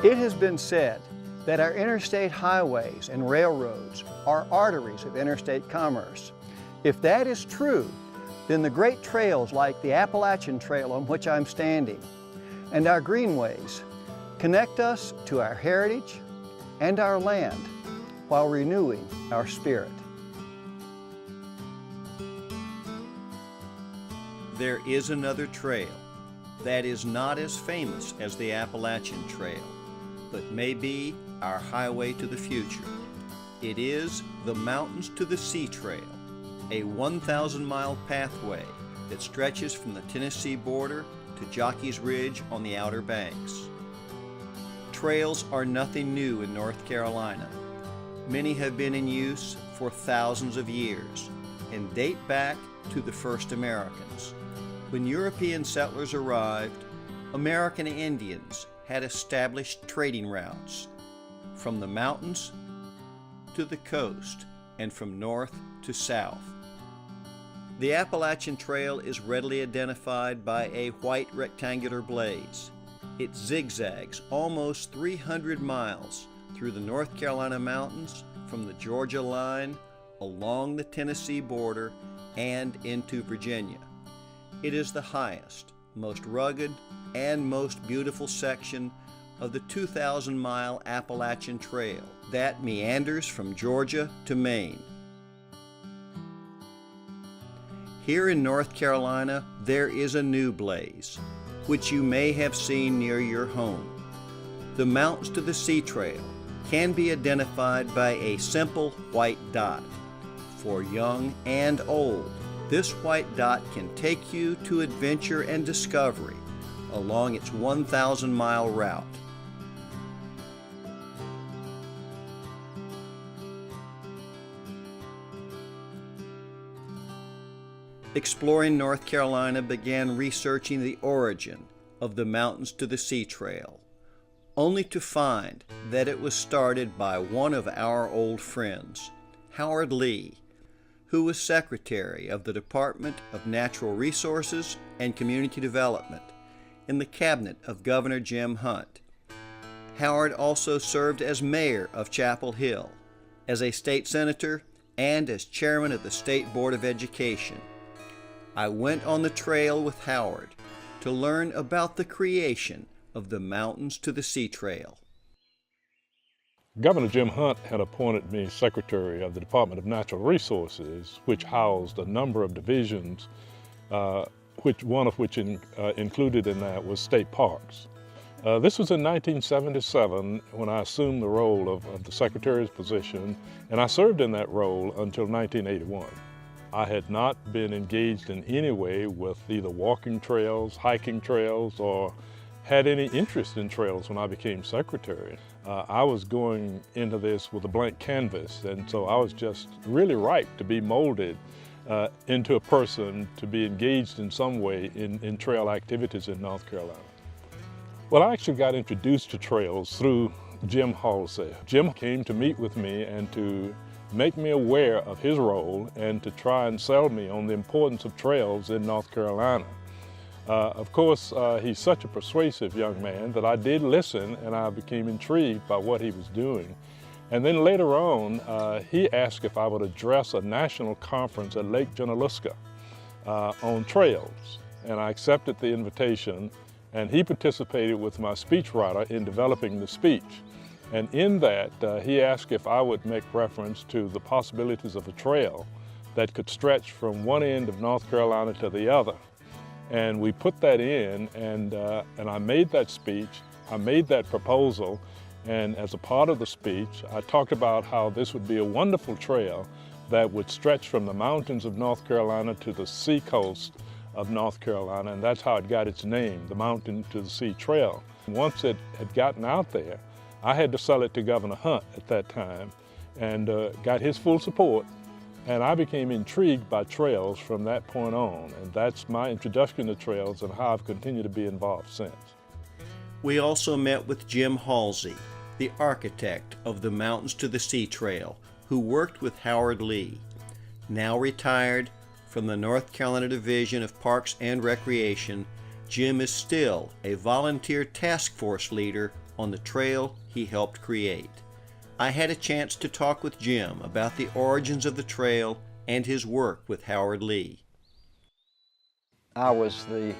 It has been said that our interstate highways and railroads are arteries of interstate commerce. If that is true, then the great trails like the Appalachian Trail on which I'm standing and our greenways connect us to our heritage and our land while renewing our spirit. There is another trail that is not as famous as the Appalachian Trail, but may be our highway to the future. It is the Mountains to the Sea Trail, a 1,000-mile pathway that stretches from the Tennessee border to Jockey's Ridge on the Outer Banks. Trails are nothing new in North Carolina. Many have been in use for thousands of years and date back to the first Americans. When European settlers arrived, American Indians had established trading routes from the mountains to the coast and from north to south. The Appalachian Trail is readily identified by a white rectangular blaze. It zigzags almost 300 miles through the North Carolina mountains from the Georgia line, along the Tennessee border, and into Virginia. It is the highest, most rugged, and most beautiful section of the 2,000-mile Appalachian Trail that meanders from Georgia to Maine. Here in North Carolina, there is a new blaze, which you may have seen near your home. The Mountains to the Sea Trail can be identified by a simple white dot. For young and old, this white dot can take you to adventure and discovery along its 1,000-mile route. Exploring North Carolina began researching the origin of the Mountains to the Sea Trail, only to find that it was started by one of our old friends, Howard Lee, who was Secretary of the Department of Natural Resources and Community Development in the cabinet of Governor Jim Hunt. Howard also served as mayor of Chapel Hill, as a state senator, and as chairman of the State Board of Education. I went on the trail with Howard to learn about the creation of the Mountains to the Sea Trail. Governor Jim Hunt had appointed me Secretary of the Department of Natural Resources, which housed a number of divisions, one of which included in that was state parks. This was in 1977 when I assumed the role of the Secretary's position, and I served in that role until 1981. I had not been engaged in any way with either walking trails, hiking trails, or had any interest in trails when I became Secretary. I was going into this with a blank canvas, and so I was just really ripe to be molded into a person to be engaged in some way in trail activities in North Carolina. Well, I actually got introduced to trails through Jim Halsey. Jim came to meet with me and to make me aware of his role and to try and sell me on the importance of trails in North Carolina. Of course, he's such a persuasive young man that I did listen, and I became intrigued by what he was doing. And then later on, he asked if I would address a national conference at Lake Junaluska on trails. And I accepted the invitation, and he participated with my speechwriter in developing the speech. And in that, he asked if I would make reference to the possibilities of a trail that could stretch from one end of North Carolina to the other. And we put that in, and I made that speech, I made that proposal, and as a part of the speech, I talked about how this would be a wonderful trail that would stretch from the mountains of North Carolina to the seacoast of North Carolina, and that's how it got its name, the Mountain to the Sea Trail. Once it had gotten out there, I had to sell it to Governor Hunt at that time, and got his full support. And I became intrigued by trails from that point on, and that's my introduction to trails and how I've continued to be involved since. We also met with Jim Halsey, the architect of the Mountains to the Sea Trail, who worked with Howard Lee. Now retired from the North Carolina Division of Parks and Recreation, Jim is still a volunteer task force leader on the trail he helped create. I had a chance to talk with Jim about the origins of the trail and his work with Howard Lee. I was the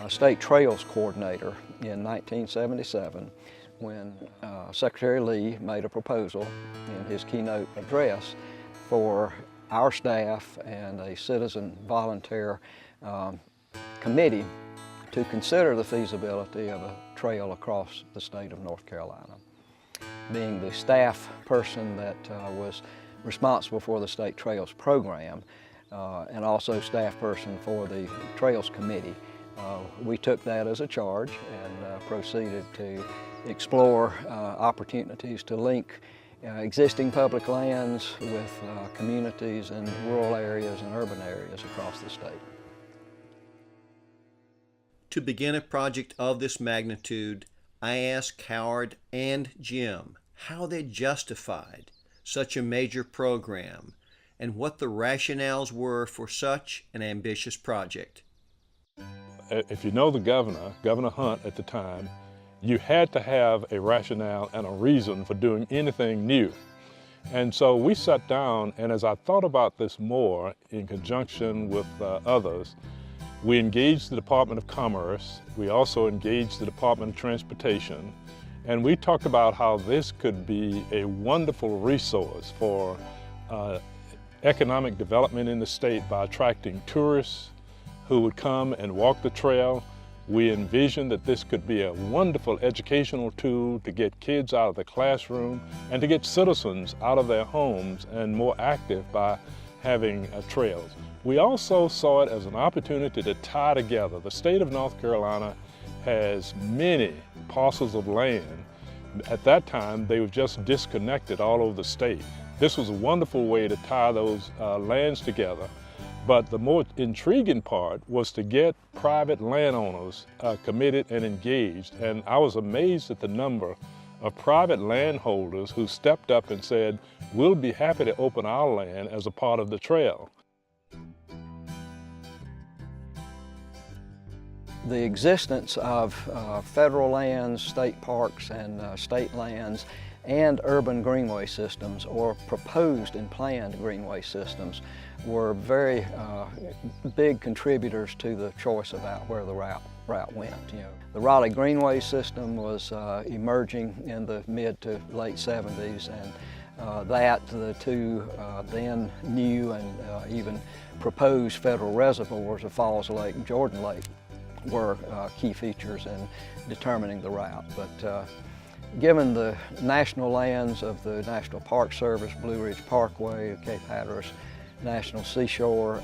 State Trails Coordinator in 1977 when Secretary Lee made a proposal in his keynote address for our staff and a citizen volunteer committee to consider the feasibility of a trail across the state of North Carolina. Being the staff person that was responsible for the State Trails program and also staff person for the Trails Committee, we took that as a charge and proceeded to explore opportunities to link existing public lands with communities in rural areas and urban areas across the state. To begin a project of this magnitude, I asked Howard and Jim how they justified such a major program and what the rationales were for such an ambitious project. If you know the governor, Governor Hunt at the time, you had to have a rationale and a reason for doing anything new. And so we sat down, and as I thought about this more in conjunction with others, we engaged the Department of Commerce. We also engaged the Department of Transportation, and we talked about how this could be a wonderful resource for economic development in the state by attracting tourists who would come and walk the trail. We envisioned that this could be a wonderful educational tool to get kids out of the classroom and to get citizens out of their homes and more active by having trails. We also saw it as an opportunity to tie together. The state of North Carolina has many parcels of land. At that time, they were just disconnected all over the state. This was a wonderful way to tie those lands together. But the more intriguing part was to get private landowners committed and engaged. And I was amazed at the number of private landholders who stepped up and said, we'll be happy to open our land as a part of the trail. The existence of federal lands, state parks, and state lands and urban greenway systems, or proposed and planned greenway systems, were very big contributors to the choice about where the route went. The Raleigh Greenway system was emerging in the mid to late 70s, and the two then new and even proposed federal reservoirs of Falls Lake and Jordan Lake were key features in determining the route. But given the national lands of the National Park Service, Blue Ridge Parkway, Cape Hatteras National Seashore,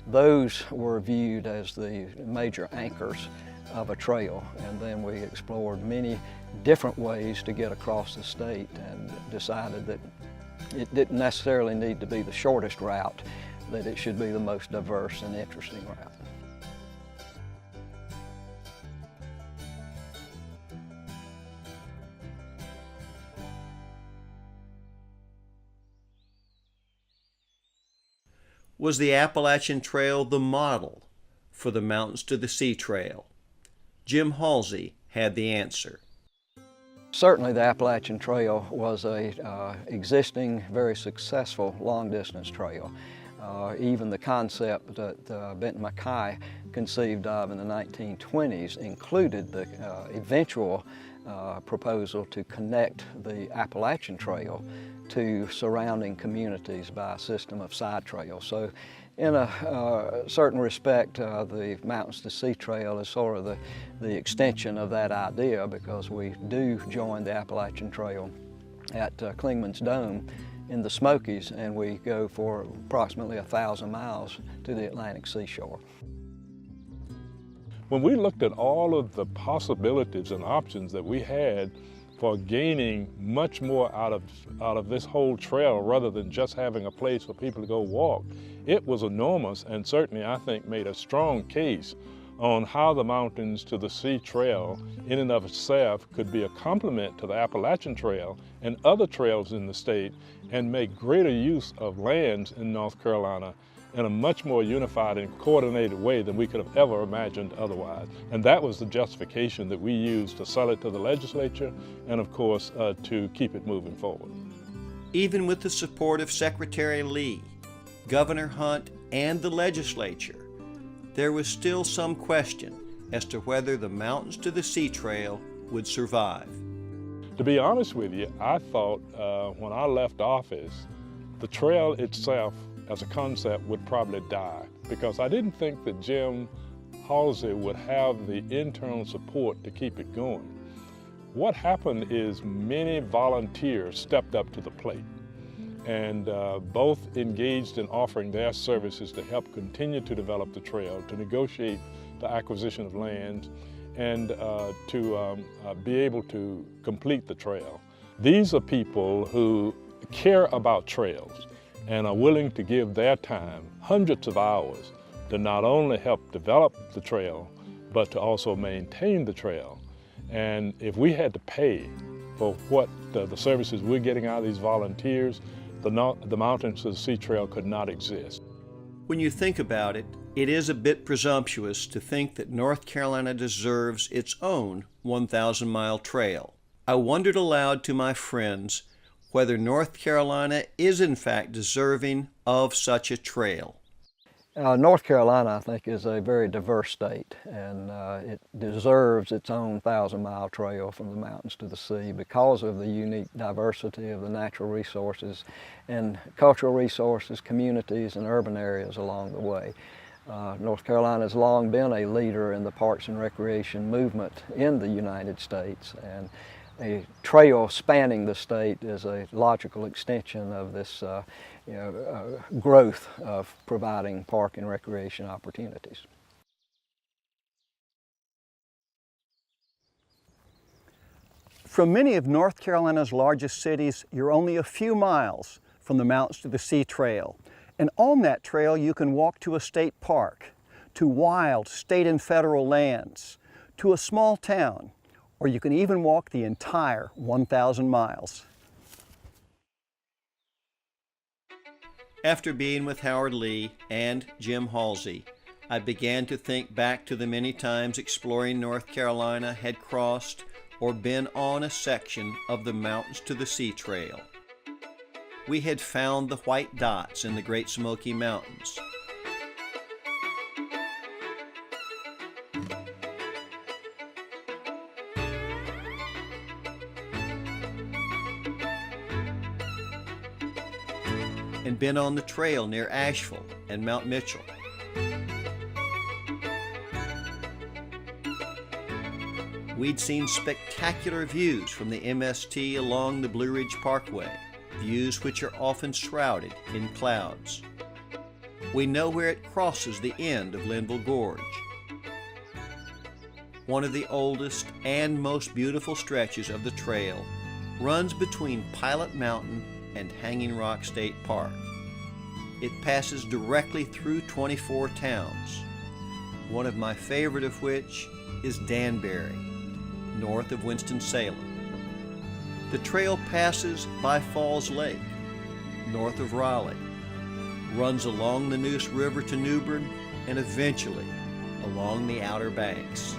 those were viewed as the major anchors of a trail. And then we explored many different ways to get across the state and decided that it didn't necessarily need to be the shortest route, that it should be the most diverse and interesting route. Was the Appalachian Trail the model for the Mountains to the Sea Trail? Jim Halsey had the answer. Certainly the Appalachian Trail was a existing, very successful long-distance trail. Even the concept that Benton Mackay conceived of in the 1920s included the eventual proposal to connect the Appalachian Trail to surrounding communities by a system of side trails. So in a certain respect, the Mountains to Sea Trail is sort of the extension of that idea, because we do join the Appalachian Trail at Clingman's Dome in the Smokies, and we go for approximately 1,000 miles to the Atlantic seashore. When we looked at all of the possibilities and options that we had for gaining much more out of this whole trail, rather than just having a place for people to go walk, it was enormous, and certainly I think made a strong case on how the Mountains to the Sea Trail in and of itself could be a complement to the Appalachian Trail and other trails in the state and make greater use of lands in North Carolina in a much more unified and coordinated way than we could have ever imagined otherwise. And that was the justification that we used to sell it to the legislature and of course to keep it moving forward. Even with the support of Secretary Lee, Governor Hunt, and the legislature, there was still some question as to whether the Mountains to the Sea Trail would survive. To be honest with you, I thought when I left office, the trail itself as a concept would probably die because I didn't think that Jim Halsey would have the internal support to keep it going. What happened is many volunteers stepped up to the plate and both engaged in offering their services to help continue to develop the trail, to negotiate the acquisition of land, and to be able to complete the trail. These are people who care about trails and are willing to give their time, hundreds of hours, to not only help develop the trail, but to also maintain the trail. And if we had to pay for what the services we're getting out of these volunteers, the Mountains to the Sea Trail could not exist. When you think about it, it is a bit presumptuous to think that North Carolina deserves its own 1,000-mile trail. I wondered aloud to my friends whether North Carolina is in fact deserving of such a trail. North Carolina, I think, is a very diverse state, and it deserves its own 1,000-mile trail from the mountains to the sea because of the unique diversity of the natural resources and cultural resources, communities, and urban areas along the way. North Carolina has long been a leader in the parks and recreation movement in the United States, and a trail spanning the state is a logical extension of this growth of providing park and recreation opportunities. From many of North Carolina's largest cities, you're only a few miles from the Mountains to the Sea Trail. And on that trail, you can walk to a state park, to wild state and federal lands, to a small town, or you can even walk the entire 1,000 miles. After being with Howard Lee and Jim Halsey, I began to think back to the many times Exploring North Carolina had crossed or been on a section of the Mountains to the Sea Trail. We had found the white dots in the Great Smoky Mountains. And been on the trail near Asheville and Mount Mitchell. We'd seen spectacular views from the MST along the Blue Ridge Parkway, views which are often shrouded in clouds. We know where it crosses the end of Linville Gorge, one of the oldest and most beautiful stretches of the trail runs between Pilot Mountain and Hanging Rock State Park. It passes directly through 24 towns, one of my favorite of which is Danbury, north of Winston-Salem. The trail passes by Falls Lake, north of Raleigh, runs along the Neuse River to New Bern, and eventually along the Outer Banks.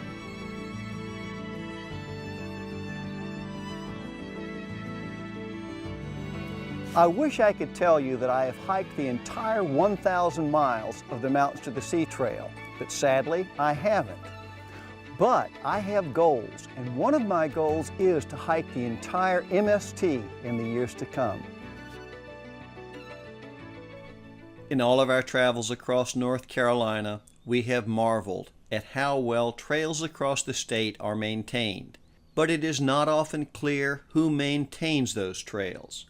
I wish I could tell you that I have hiked the entire 1,000 miles of the Mountains to the Sea Trail, but sadly, I haven't. But I have goals, and one of my goals is to hike the entire MST in the years to come. In all of our travels across North Carolina, we have marveled at how well trails across the state are maintained, but it is not often clear who maintains those trails.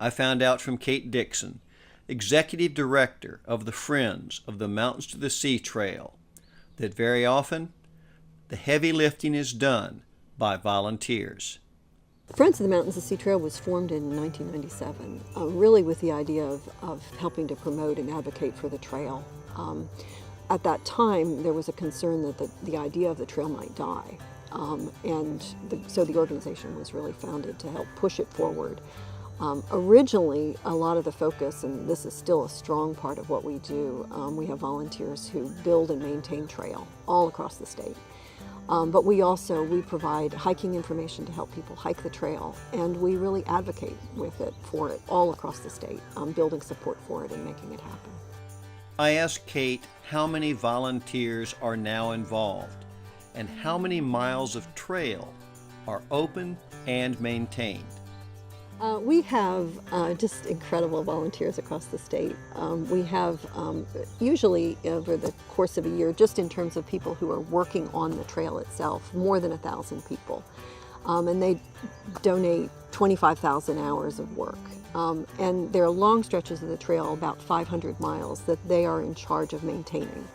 I found out from Kate Dixon, Executive Director of the Friends of the Mountains to the Sea Trail, that very often the heavy lifting is done by volunteers. Friends of the Mountains to the Sea Trail was formed in 1997, really with the idea of helping to promote and advocate for the trail. at that time, there was a concern that the idea of the trail might die. So the organization was really founded to help push it forward. Originally, a lot of the focus, and this is still a strong part of what we do, we have volunteers who build and maintain trail all across the state. But we provide hiking information to help people hike the trail, and we really advocate for it all across the state, building support for it and making it happen. I asked Kate how many volunteers are now involved and how many miles of trail are open and maintained. We have just incredible volunteers across the state. We have usually over the course of a year, just in terms of people who are working on the trail itself, more than 1,000 people. And they donate 25,000 hours of work. And there are long stretches of the trail, about 500 miles, that they are in charge of maintaining.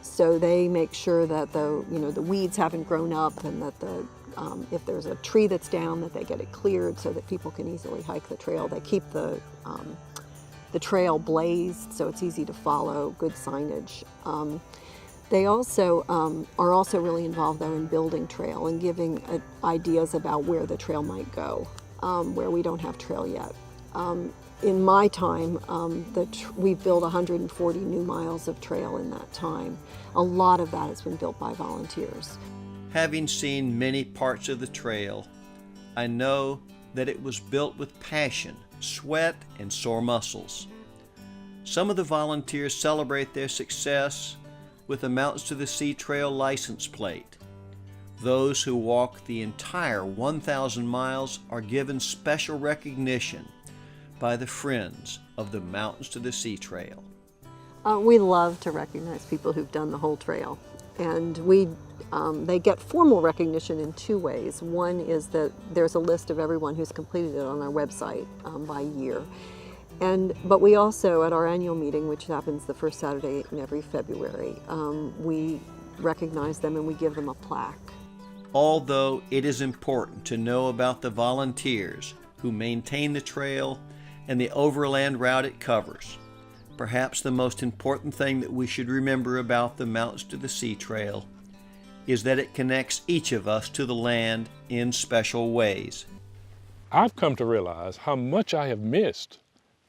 So they make sure that the weeds haven't grown up, and that if there's a tree that's down, that they get it cleared so that people can easily hike the trail. They keep the trail blazed so it's easy to follow, good signage. They also are also really involved though in building trail and giving ideas about where the trail might go, where we don't have trail yet. In my time, we've built 140 new miles of trail in that time. A lot of that has been built by volunteers. Having seen many parts of the trail, I know that it was built with passion, sweat, and sore muscles. Some of the volunteers celebrate their success with the Mountains to the Sea Trail license plate. Those who walk the entire 1,000 miles are given special recognition by the Friends of the Mountains to the Sea Trail. We love to recognize people who've done the whole trail, and they get formal recognition in two ways. One is that there's a list of everyone who's completed it on our website by year. But we also, at our annual meeting, which happens the first Saturday in every February, we recognize them and we give them a plaque. Although it is important to know about the volunteers who maintain the trail and the overland route it covers, perhaps the most important thing that we should remember about the Mountains to the Sea Trail is that it connects each of us to the land in special ways. I've come to realize how much I have missed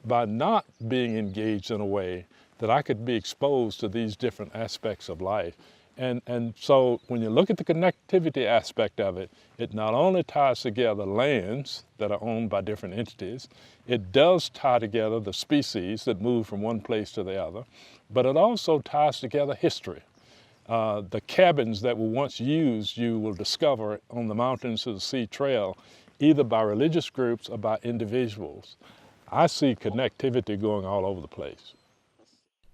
by not being engaged in a way that I could be exposed to these different aspects of life. And so when you look at the connectivity aspect of it, it not only ties together lands that are owned by different entities, it does tie together the species that move from one place to the other, but it also ties together history. The cabins that were once used, you will discover on the Mountains to the Sea Trail, either by religious groups or by individuals. I see connectivity going all over the place.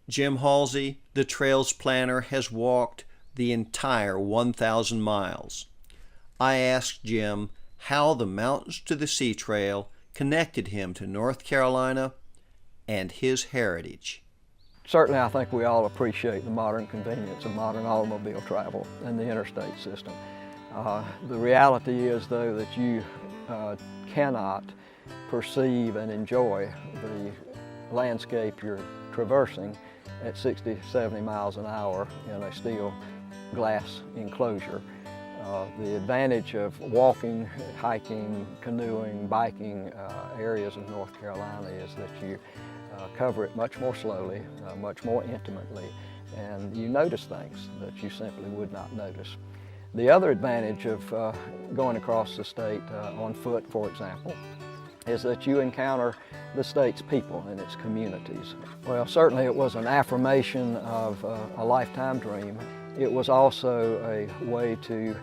Jim Halsey, the trails planner, has walked the entire 1,000 miles. I asked Jim how the Mountains to the Sea Trail connected him to North Carolina and his heritage. Certainly, I think we all appreciate the modern convenience of modern automobile travel and the interstate system. The reality is, though, that you cannot perceive and enjoy the landscape you're traversing at 60, 70 miles an hour in a steel glass enclosure. The advantage of walking, hiking, canoeing, biking areas of North Carolina is that you cover it much more slowly, much more intimately, and you notice things that you simply would not notice. The other advantage of going across the state on foot, for example, is that you encounter the state's people and its communities. Well, certainly it was an affirmation of a lifetime dream. It was also a way to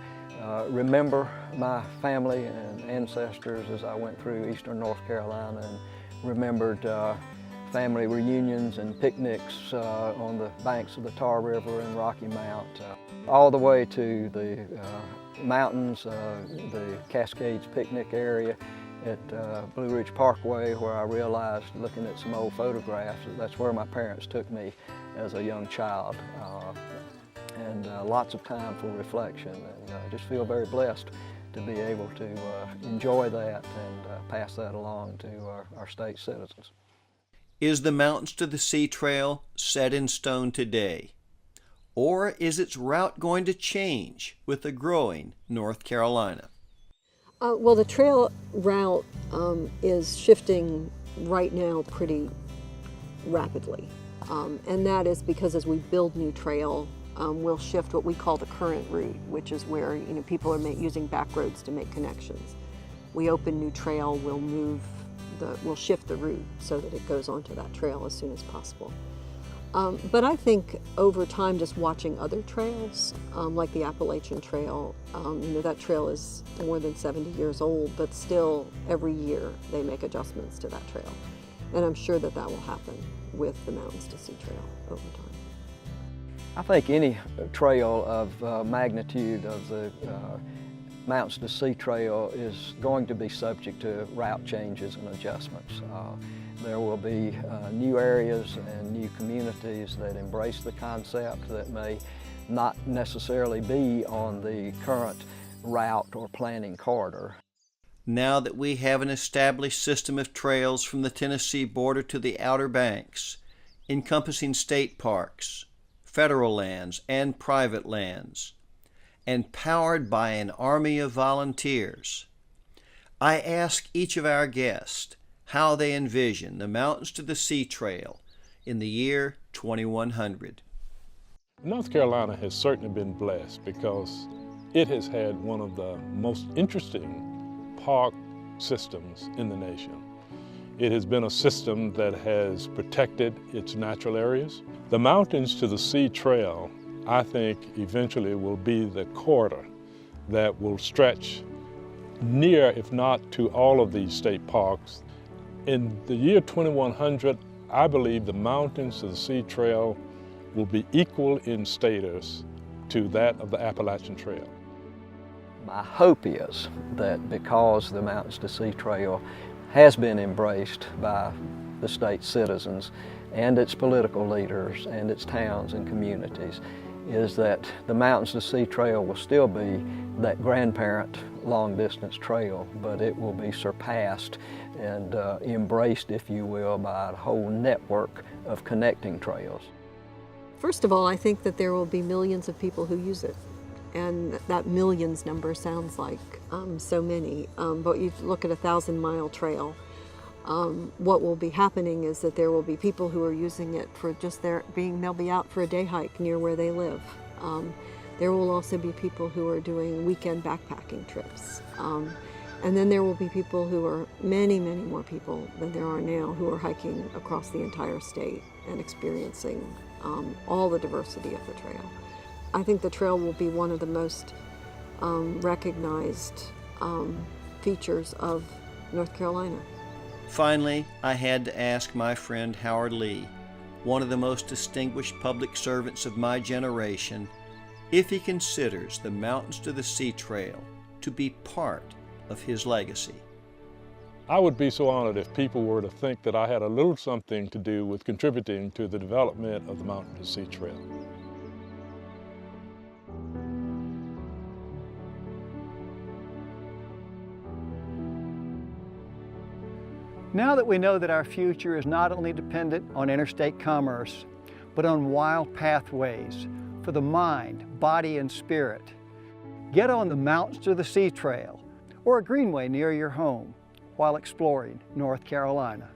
remember my family and ancestors as I went through eastern North Carolina and remembered family reunions and picnics on the banks of the Tar River and Rocky Mount, all the way to the mountains, the Cascades picnic area at Blue Ridge Parkway, where I realized, looking at some old photographs, that's where my parents took me as a young child. And lots of time for reflection, and I just feel very blessed to be able to enjoy that and pass that along to our state citizens. Is the Mountains to the Sea Trail set in stone today? Or is its route going to change with the growing North Carolina? Well, the trail route is shifting right now pretty rapidly. And that is because as we build new trail, we'll shift what we call the current route, which is where people are using back roads to make connections. We open new trail, we'll shift the route so that it goes onto that trail as soon as possible. But I think over time, just watching other trails, like the Appalachian Trail, that trail is more than 70 years old, but still every year they make adjustments to that trail. And I'm sure that will happen with the Mountains to Sea Trail over time. I think any trail of magnitude of the Mountains to Sea Trail is going to be subject to route changes and adjustments. There will be new areas and new communities that embrace the concept that may not necessarily be on the current route or planning corridor. Now that we have an established system of trails from the Tennessee border to the Outer Banks, encompassing state parks, federal lands, and private lands, and powered by an army of volunteers, I ask each of our guests how they envision the Mountains to the Sea Trail in the year 2100. North Carolina has certainly been blessed because it has had one of the most interesting park systems in the nation. It has been a system that has protected its natural areas. The Mountains to the Sea Trail, I think, eventually will be the corridor that will stretch near, if not to all of these state parks. In the year 2100, I believe the Mountains to the Sea Trail will be equal in status to that of the Appalachian Trail. My hope is that because the Mountains to Sea Trail has been embraced by the state's citizens and its political leaders and its towns and communities, is that the Mountains to Sea Trail will still be that grandparent long-distance trail, but it will be surpassed and embraced, if you will, by a whole network of connecting trails. First of all, I think that there will be millions of people who use it. And that millions number sounds like so many, but you look at a 1,000-mile trail, what will be happening is that there will be people who are using it for just they'll be out for a day hike near where they live. There will also be people who are doing weekend backpacking trips. And then there will be people who are, many, many more people than there are now, who are hiking across the entire state and experiencing all the diversity of the trail. I think the trail will be one of the most recognized features of North Carolina. Finally, I had to ask my friend Howard Lee, one of the most distinguished public servants of my generation, if he considers the Mountains to the Sea Trail to be part of his legacy. I would be so honored if people were to think that I had a little something to do with contributing to the development of the Mountains to the Sea Trail. Now that we know that our future is not only dependent on interstate commerce, but on wild pathways for the mind, body, and spirit, get on the Mountains to the Sea Trail or a greenway near your home while exploring North Carolina.